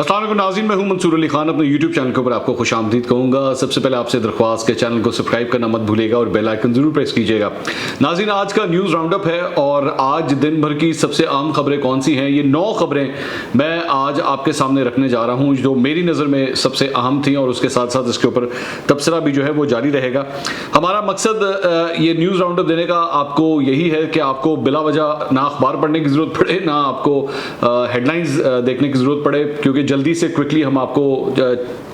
अस्सलाम वालेकुम नाज़रीन, मैं हूं मंसूर अली खान। अपने YouTube चैनल के ऊपर आपको खुश आमदीद कहूँगा। सबसे पहले आपसे दरख्वास्त के चैनल को सब्सक्राइब करना मत भूलिएगा और बेल आइकन ज़रूर प्रेस कीजिएगा। नाज़रीन, आज का न्यूज़ राउंडअप है और आज दिन भर की सबसे अहम खबरें कौन सी हैं, ये 9 खबरें मैं आज आपके सामने रखने जा रहा हूँ जो मेरी नज़र में सबसे अहम थी और उसके साथ साथ इसके ऊपर तबसरा भी जो है वो जारी रहेगा। हमारा मकसद ये न्यूज़ राउंडअप देने का आपको यही है कि आपको बिला वजह ना अखबार पढ़ने की ज़रूरत पड़े, ना आपको हेडलाइंस देखने की ज़रूरत पड़े, क्योंकि जल्दी से क्विकली हम आपको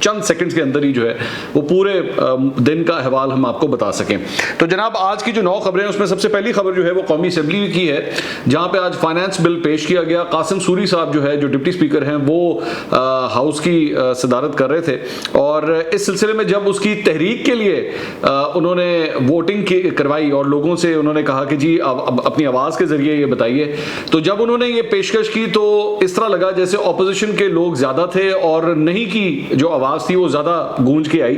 चंद सेकंड्स के अंदर ही जो है वो पूरे दिन का अहवाल हम आपको बता सकें। तो जनाब, आज की जो 9 खबरें हैं उसमें सबसे पहली खबर जो है वो कौमी असेंबली की है, जहां पे आज फाइनेंस बिल पेश किया गया। कासिम सूरी साहब जो है, जो डिप्टी स्पीकर हैं, वो हाउस की सदारत कर रहे थे और इस सिलसिले में जब उसकी तहरीक के लिए उन्होंने वोटिंग करवाई और लोगों से उन्होंने कहा कि जी अब अपनी आवाज़ के जरिए ये बताइए, तो जब उन्होंने ये पेशकश की तो इस तरह लगा जैसे ऑपोजिशन के लोग ज़्यादा थे और नहीं की जो आवाज़ थी वो ज़्यादा गूंज के आई।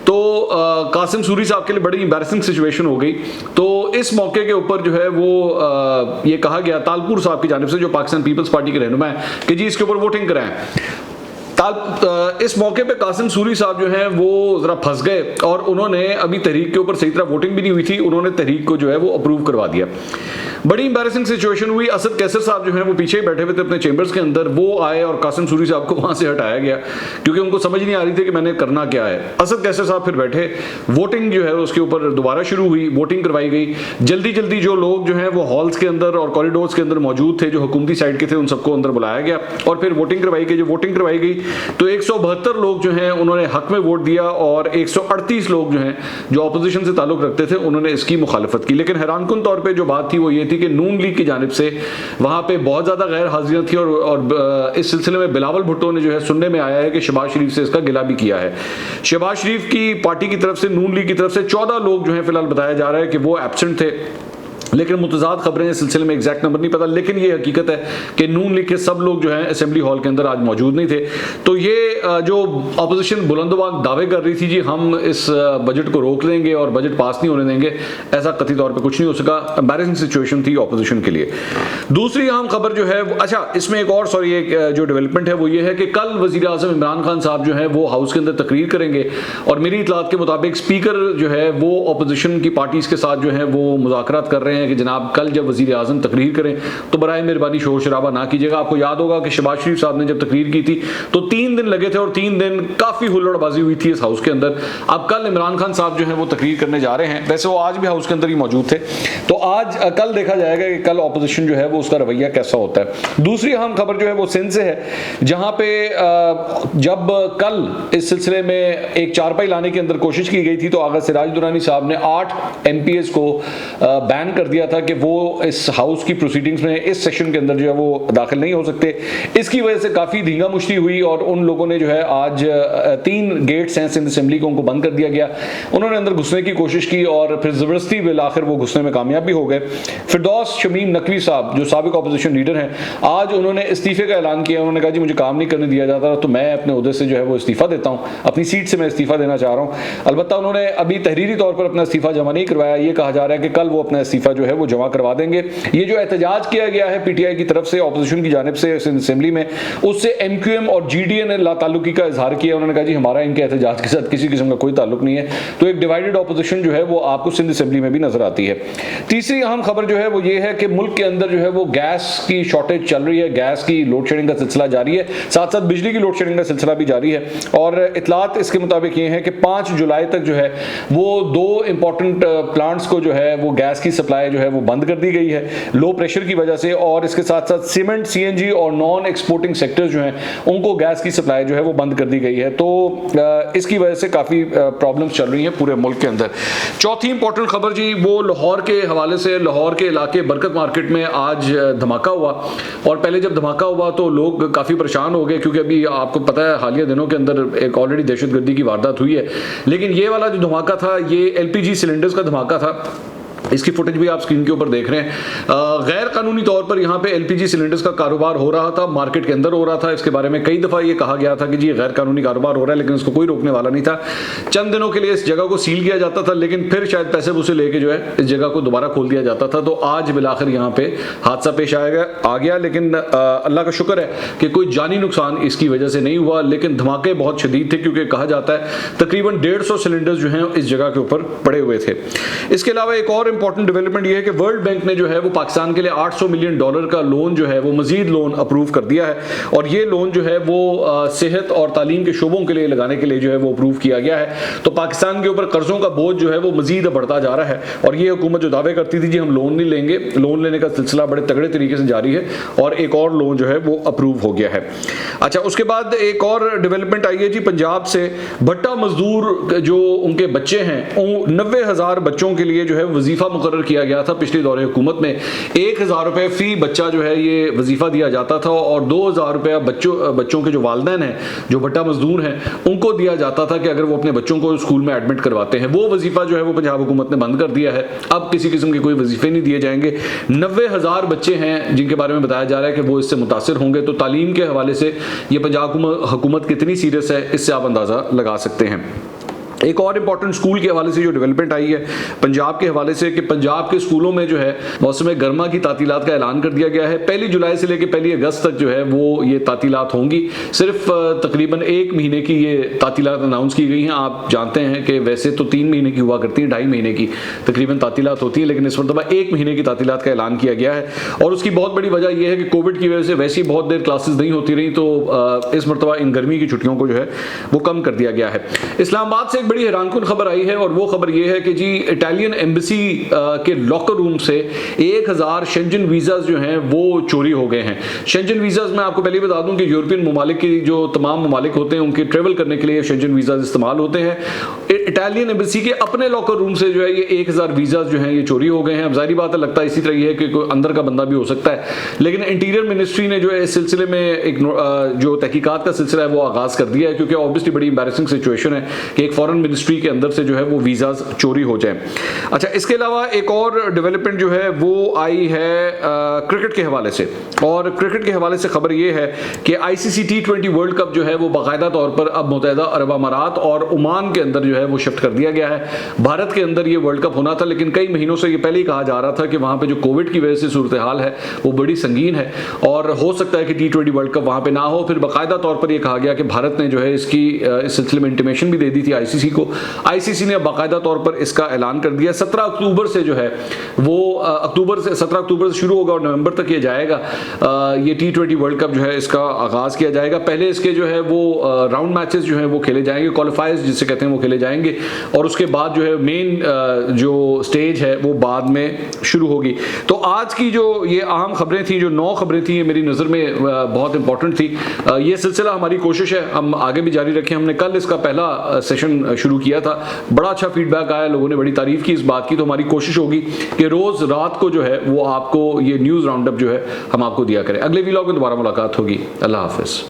तो कासिम सूरी साहब के लिए बड़ी एम्बैरेसिंग सिचुएशन हो गई। तो इस मौके के ऊपर जो है वो ये कहा गया तालपुर साहब की जानिब से, जो पाकिस्तान पीपल्स पार्टी के रहनुमा है, कि जी इसके ऊपर वोटिंग कराएं। इस मौके पे कासिम सूरी साहब जो हैं वो ज़रा फंस गए और उन्होंने अभी तहरीक के ऊपर सही तरह वोटिंग भी नहीं हुई थी, उन्होंने तहरीक को जो है वो अप्रूव करवा दिया। बड़ी इंबैरेसिंग सिचुएशन हुई। असद कैसर साहब जो हैं वो पीछे ही बैठे हुए थे अपने चेंबर्स के अंदर, वो आए और कासिम सूरी साहब को वहाँ से हटाया गया क्योंकि उनको समझ नहीं आ रही थी कि मैंने करना क्या है। असद कैसर साहब फिर बैठे, वोटिंग जो है उसके ऊपर दोबारा शुरू हुई, वोटिंग करवाई गई। जल्दी जल्दी जो लोग जो हैं वो हॉल्स के अंदर और कॉरिडोर्स के अंदर मौजूद थे, जो हुकूमती साइड के थे, उन सबको अंदर बुलाया गया और फिर वोटिंग करवाई गई। जो वोटिंग करवाई गई तो 172 लोग जो हैं उन्होंने हक में वोट दिया और 138 लोग जो हैं जो अपोजिशन से ताल्लुक रखते थे उन्होंने इसकी मुखालफत की। लेकिन हैरानकुन तौर पे जो बात थी वो ये थी कि नून लीग की जानिब से वहां पे बहुत ज्यादा गैर हाजिरियां थी और इस सिलसिले में बिलावल भुट्टो ने जो है सुनने में आया है कि शहबाज शरीफ से इसका गिला भी किया है। शहबाज शरीफ की पार्टी की तरफ से, नून लीग की तरफ से 14 लोग जो है फिलहाल बताया जा रहा है कि वो एब्सेंट थे, लेकिन मुतज़ाद खबरें इस सिलसिले में एग्जैक्ट नंबर नहीं पता। लेकिन ये हकीकत है कि नून लीग के सब लोग जो हैं असेंबली हॉल के अंदर आज मौजूद नहीं थे। तो ये जो अपोजिशन बुलंदबाग दावे कर रही थी जी हम इस बजट को रोक लेंगे और बजट पास नहीं होने देंगे, ऐसा कथित तौर पे कुछ नहीं हो सका। एम्बैरेसिंग सिचुएशन थी अपोजिशन के लिए। दूसरी अहम खबर जो है, अच्छा इसमें एक और एक जो डेवलपमेंट है वो ये है कि कल वज़ीर आज़म इमरान खान साहब जो है वो हाउस के अंदर तकरीर करेंगे और मेरी इतलात के मुताबिक स्पीकर जो है वो अपोजिशन की पार्टीज के साथ जो है वो मुज़ाकरात कर रहे हैं कि जनाब कल जब वज़ीर आज़म तकरीर करें तो बराए मेहरबानी शोर शराबा ना कीजिएगा। आपको याद होगा कि शहबाज शरीफ साहब ने जब तकरीर की थी तो 3 दिन लगे थे और 3 दिन काफ़ी हुल्लड़बाजी हुई थी इस हाउस के अंदर। अब कल इमरान खान साहब जो है वो तकरीर करने जा रहे हैं, वैसे वो आज भी हाउस के अंदर ही मौजूद थे, तो आज कल देखा जाएगा कि कल अपोजिशन जो है वो उसका रवैया कैसा होता है। दूसरी अहम खबर जो है वो सिंध से है, जहां पे जब कल इस सिलसिले में एक चारपाई लाने की अंदर कोशिश की गई थी तो आगा सिराज दुरानी साहब ने 8 MPs को बैन कर दिया था कि वो इस हाउस की प्रोसीडिंग्स में इस सेशन के अंदर जो है वो दाखिल नहीं हो सकते। इसकी वजह से काफ़ी धींगा मुश्ती हुई और उन लोगों ने जो है आज 3 गेट्स हैं सिंध असेंबली को, उनको बंद कर दिया गया। उन्होंने अंदर घुसने की कोशिश की और फिर ज़बरदस्ती बिल आखिर वो घुसने में कामयाब भी हो गए। फिरदौस शमीम नकवी साहब जो साबिक अपोजिशन लीडर हैं, आज उन्होंने इस्तीफे का ऐलान किया। उन्होंने कहा जी मुझे काम नहीं करने दिया जाता तो मैं अपने उहदे से जो है वो इस्तीफा देता हूँ, अपनी सीट से मैं इस्तीफा देना चाह रहा हूँ। अलबत्ता उन्होंने अभी तहरीरी तौर पर अपना इस्तीफा जमा नहीं करवाया। ये कहा जा रहा है कि कल वो अपना इस्तीफा जो है वो जमा करवा देंगे। ये जो एहतजाज किया गया है PTI की तरफ से ऑपोजिशन की जानिब से असेंबली में, उससे MQM और GDA ने लाताल्लुकी का इजहार किया। उन्होंने कहा जी हमारा इनके एहतजाज के साथ किसी किस्म का कोई ताल्लुक नहीं है। तो एक डिवाइडेड ऑपोजिशन जो है वो आपको सिंध असेंबली में भी नजर आती है। तीसरी अहम खबर जो है वो ये है कि मुल्क के अंदर जो है वो गैस की शॉर्टेज चल रही है, गैस की लोड शेडिंग का सिलसिला जारी है, साथ साथ बिजली की लोड शेडिंग का सिलसिला भी जारी है। और इतलात इसके मुताबिक ये है कि 5 जुलाई तक जो है वो 2 इंपॉर्टेंट प्लांट्स को जो है वो गैस की सप्लाई जो है वो बंद कर दी गई है लो प्रेशर की वजह से। और इसके साथ साथ सीमेंट, CNG और नॉन एक्सपोर्टिंग सेक्टर्स जो हैं उनको गैस की सप्लाई जो है वो बंद कर दी गई है। तो इसकी वजह से काफ़ी प्रॉब्लम्स चल रही हैं पूरे मुल्क के अंदर। चौथी इंपॉर्टेंट खबर जी वो लाहौर के हवाले से, लाहौर के इलाके बरकत मार्केट में आज धमाका हुआ और पहले जब धमाका हुआ तो लोग काफ़ी परेशान हो गए क्योंकि अभी आपको पता है हालिया दिनों के अंदर एक ऑलरेडी दहशतगर्दी की वारदात हुई है। लेकिन ये वाला जो धमाका था ये LPG सिलेंडर्स का धमाका था इसकी फुटेज भी आप स्क्रीन के ऊपर देख रहे हैं। गैर कानूनी तौर पर यहाँ पे एलपीजी सिलेंडर्स का कारोबार हो रहा था, मार्केट के अंदर हो रहा था। इसके बारे में कई दफा ये कहा गया था कि जी गैर कानूनी कारोबार हो रहा है, लेकिन इसको कोई रोकने वाला नहीं था। चंद दिनों के लिए इस जगह को सील किया जाता था, लेकिन फिर शायद पैसे वूसे लेके जो है इस जगह को दोबारा खोल दिया जाता था। तो आज बिलाखिर यहाँ पे हादसा पेश आ गया, लेकिन अल्लाह का शुक्र है कि कोई जानी नुकसान इसकी वजह से नहीं हुआ। लेकिन धमाके बहुत शदीद थे, क्योंकि कहा जाता है तकरीबन 150 सिलेंडर्स जो हैं इस जगह के ऊपर पड़े हुए थे। इसके अलावा एक और इंपॉर्टेंट डेवलपमेंट है कि वर्ल्ड बैंक ने जो है वो पाकिस्तान के लिए $800 मिलियन का लोन जो है वो मजीद लोन अप्रूव कर दिया है, और ये लोन जो है वो सेहत और तालीम के शोबों के लिए लगाने के लिए जो है वो अप्रूव किया गया है। तो पाकिस्तान के ऊपर कर्जों का बोझ जो है वो मजीद बढ़ता जा रहा है, और ये हुकूमत जो दावे करती थी जी हम लोन नहीं लेंगे, लोन लेने का सिलसिला बड़े तगड़े तरीके से जारी है, और एक और लोन जो है वो अप्रूव हो गया है। अच्छा, उसके बाद एक और डेवलपमेंट आई है जी पंजाब से। भट्टा मजदूर जो उनके बच्चे हैं, 90,000 बच्चों के लिए जो है वजीफा मुकर्रर किया गया था पिछले दौरे हुकूमत में। 1,000 रुपए फी बच्चा जो है ये वजीफा दिया जाता था, और 2,000 रुपया बच्चों के जो वालिदैन हैं, जो भट्टा मजदूर हैं, उनको दिया जाता था कि अगर वो अपने बच्चों को स्कूल में एडमिट करवाते हैं। वो वजीफा जो है वो पंजाब हुकूमत ने बंद कर दिया है। अब किसी किस्म के कोई वजीफे नहीं दिए जाएंगे। 90,000 बच्चे हैं जिनके बारे में बताया जा रहा है कि वो इससे मुतासिर होंगे। तो तालीम के हवाले से ये पंजाब हुकूमत कितनी सीरियस है, इससे आप अंदाजा लगा सकते हैं। एक और इंपॉर्टेंट स्कूल के हवाले से जो डेवलपमेंट आई है पंजाब के हवाले से, कि पंजाब के स्कूलों में जो है मौसम गर्मा की तातीलात का ऐलान कर दिया गया है। 1 जुलाई से लेकर 1 अगस्त तक जो है वो ये तातीलात होंगी। सिर्फ तकरीबन 1 महीने की ये तातीलात अनाउंस की गई हैं। आप जानते हैं कि वैसे तो 3 महीने की हुआ करती हैं, 2.5 महीने की तकरीबन तातीलात होती है, लेकिन इस मरतबा 1 महीने की तातीलात का ऐलान किया गया है। और उसकी बहुत बड़ी वजह यह है कि कोविड की वजह से वैसे ही बहुत देर क्लासेस नहीं होती रही, तो इस मरतबा इन गर्मी की छुट्टियों को जो है वो कम कर दिया गया है। इस्लामाबाद से बड़ी हैरानकुन खबर आई है, और वो खबर ये है कि जी इटालियन एम्बेसी के लॉकर रूम से 1000 शेंजन वीज़ाज जो हैं वो चोरी हो गए हैं। शेंजन वीज़ाज मैं आपको पहले बता दूं कि यूरोपियन ममालिक की जो तमाम ममालिक होते हैं उनके ट्रेवल करने के लिए शेंजन वीज़ाज इस्तेमाल होते हैं। इटालियन एम्बेसी के अपने लॉकर रूम से जो है ये 1000 वीज़ाज जो हैं ये चोरी हो गए हैं। अब जाहिर बात है, लगता है इसी तरह है कि कोई अंदर का बंदा भी हो सकता है, लेकिन इंटीरियर मिनिस्ट्री ने जो है इस सिलसिले में एक जो तहकीकात का सिलसिला है वो आगाज कर दिया है, क्योंकि ऑब्वियसली बड़ी एम्बैरेसिंग सिचुएशन है कि एक फॉरेन मिनिस्ट्री के अंदर से जो है वो वीज़ाज चोरी हो जाए। अच्छा, इसके अलावा एक और डेवलपमेंट जो है वो आई है क्रिकेट के हवाले से, और क्रिकेट के हवाले से खबर ये है कि ICC T20 वर्ल्ड कप जो है वो बाकायदा तौर पर अब मुत्तहिदा अरब अमारात और ओमान के अंदर जो है वो शिफ्ट कर दिया गया है। भारत के अंदर ये वर्ल्ड कप होना था, लेकिन कई महीनों से ये पहले ही कहा जा रहा था कि वहां पे जो कोविड की वजह से सूरत हाल है वो बड़ी संगीन है, और हो सकता है कि T20 वर्ल्ड कप वहां पे ना हो। फिर बाकायदा तौर पर यह कहा गया कि भारत ने जो है इसकी इस सिलसिले में इंटीमेशन भी दे दी थी ICC को। ICC ने बाकायदा तौर पर इसका ऐलान कर दिया। 17 अक्टूबर से जो है वो 17 अक्टूबर से शुरू होगा और नवंबर तक ये जाएगा। ये T20 वर्ल्ड कप जो है इसका आगाज किया जाएगा। पहले इसके जो है वो राउंड मैचेस जो है वो खेले जाएंगे, क्वालिफायर्स जिसे कहते हैं वो खेले जाएंगे, और उसके बाद जो है मेन जो स्टेज है वो बाद में शुरू होगी। तो आज की जो ये अहम खबरें थी, जो 9 खबरें थी, ये मेरी नज़र में बहुत इंपॉर्टेंट थी। ये सिलसिला हमारी कोशिश है हम आगे भी जारी रखें। हमने कल इसका पहला सेशन शुरू किया था, बड़ा अच्छा फीडबैक आया, लोगों ने बड़ी तारीफ की इस बात की। तो हमारी कोशिश होगी कि रोज रात को जो है वो आपको ये न्यूज़ राउंड अप जो है हम आपको दिया करें। अगले व्लॉग में दोबारा मुलाकात होगी। अल्लाह हाफिज।